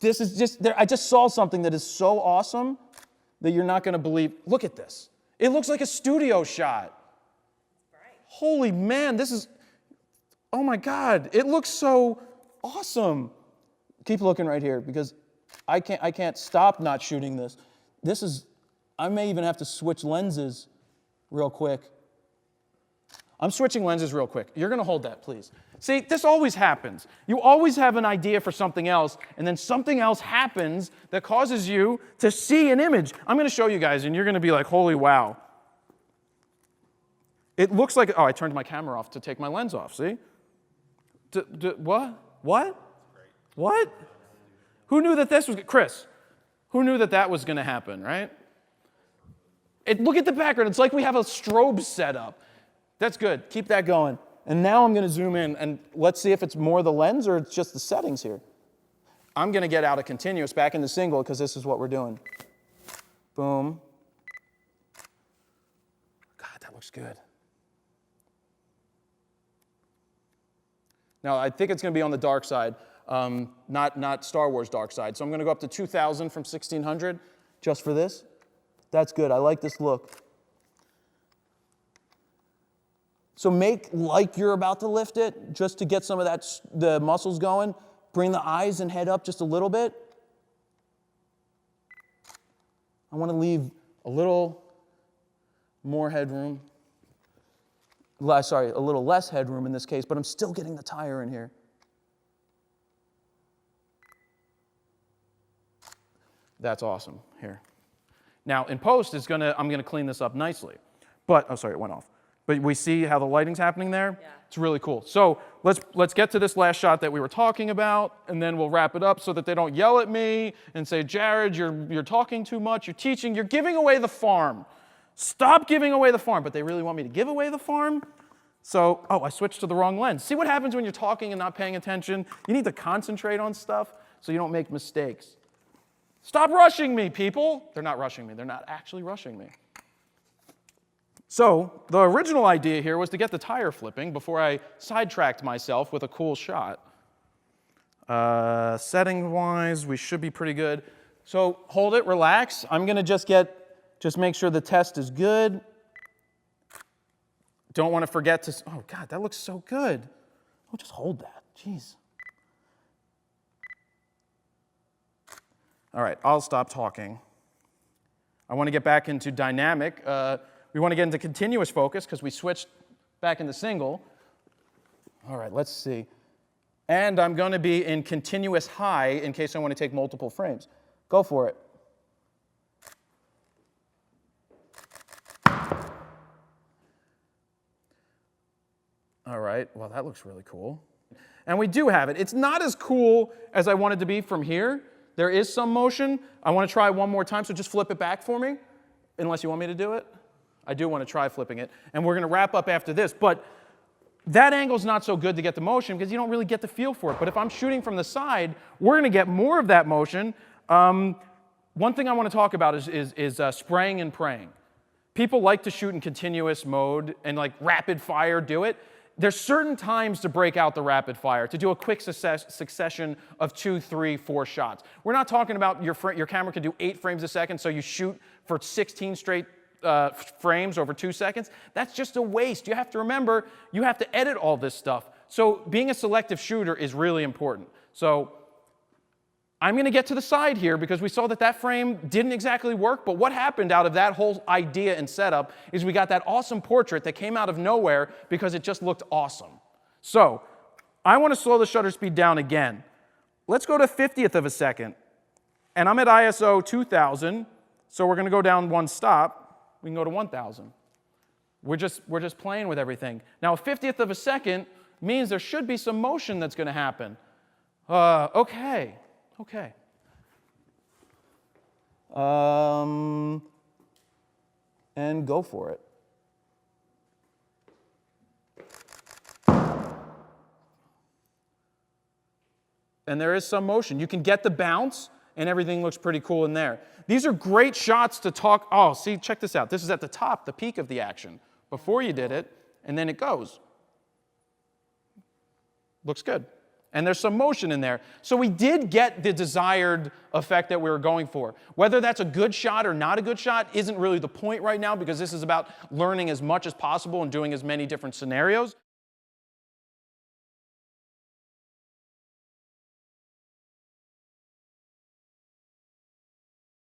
This is just, I just saw something that is so awesome that you're not going to believe. Look at this. It looks like a studio shot. Right. Holy man, this is, oh my God, it looks so awesome. Keep looking right here because I can't stop not shooting this. This is, I may even have to switch lenses real quick. I'm switching lenses real quick. You're going to hold that, please. See, this always happens. You always have an idea for something else, and then something else happens that causes you to see an image. I'm going to show you guys, and you're going to be like, holy wow. It looks like, oh, I turned my camera off to take my lens off, see? What? What? What? Who knew that this was, Chris, who knew that that was going to happen, right? Look at the background. It's like we have a strobe set up. That's good. Keep that going. And now I'm going to zoom in, and let's see if it's more the lens or it's just the settings here. I'm going to get out of continuous back into single because this is what we're doing. Boom. God, that looks good. Now, I think it's going to be on the dark side, not Star Wars dark side. So I'm going to go up to 2,000 from 1,600 just for this. That's good. I like this look. So make like you're about to lift it just to get some of that, the muscles going. Bring the eyes and head up just a little bit. I want to leave a little more headroom. Sorry, a little less headroom in this case, but I'm still getting the tire in here. That's awesome. Here. Now, in post, I'm going to clean this up nicely. But, oh, sorry, it went off. But we see how the lighting's happening there? Yeah. It's really cool. So let's get to this last shot that we were talking about, and then we'll wrap it up so that they don't yell at me and say, Jared, you're talking too much, you're teaching, you're giving away the farm. Stop giving away the farm. But they really want me to give away the farm? So, oh, I switched to the wrong lens. See what happens when you're talking and not paying attention? You need to concentrate on stuff so you don't make mistakes. Stop rushing me, people. They're not rushing me. They're not actually rushing me. So the original idea here was to get the tire flipping before I sidetracked myself with a cool shot. Setting-wise, we should be pretty good. So hold it, relax. I'm going to just make sure the test is good. Don't want to forget to, oh God, that looks so good. Oh, just hold that, jeez. All right, I'll stop talking. I want to get back into dynamic. We want to get into continuous focus because we switched back into single. All right, let's see. And I'm going to be in continuous high in case I want to take multiple frames. Go for it. All right, well, that looks really cool. And we do have it. It's not as cool as I want it to be from here. There is some motion. I want to try one more time, so just flip it back for me, unless you want me to do it. I do want to try flipping it. And we're going to wrap up after this. But that angle's not so good to get the motion because you don't really get the feel for it. But if I'm shooting from the side, we're going to get more of that motion. One thing I want to talk about is spraying and praying. People like to shoot in continuous mode and like rapid fire do it. There's certain times to break out the rapid fire, to do a quick succession of 2, 3, 4 shots. We're not talking about your camera can do 8 frames a second, so you shoot for 16 straight frames over 2 seconds. That's just a waste. You have to remember, you have to edit all this stuff. So being a selective shooter is really important. So I'm going to get to the side here because we saw that frame didn't exactly work, but what happened out of that whole idea and setup is we got that awesome portrait that came out of nowhere because it just looked awesome. So I want to slow the shutter speed down again. Let's go to 50th of a second. And I'm at ISO 2000, so we're going to go down one stop. We can go to 1,000. We're just playing with everything. Now, a 50th of a second means there should be some motion that's going to happen. Okay. And go for it. And there is some motion. You can get the bounce, and everything looks pretty cool in there. These are great shots to talk. Oh, see, check this out. This is at the top, the peak of the action. Before you did it, and then it goes. Looks good. And there's some motion in there. So we did get the desired effect that we were going for. Whether that's a good shot or not a good shot isn't really the point right now, because this is about learning as much as possible and doing as many different scenarios.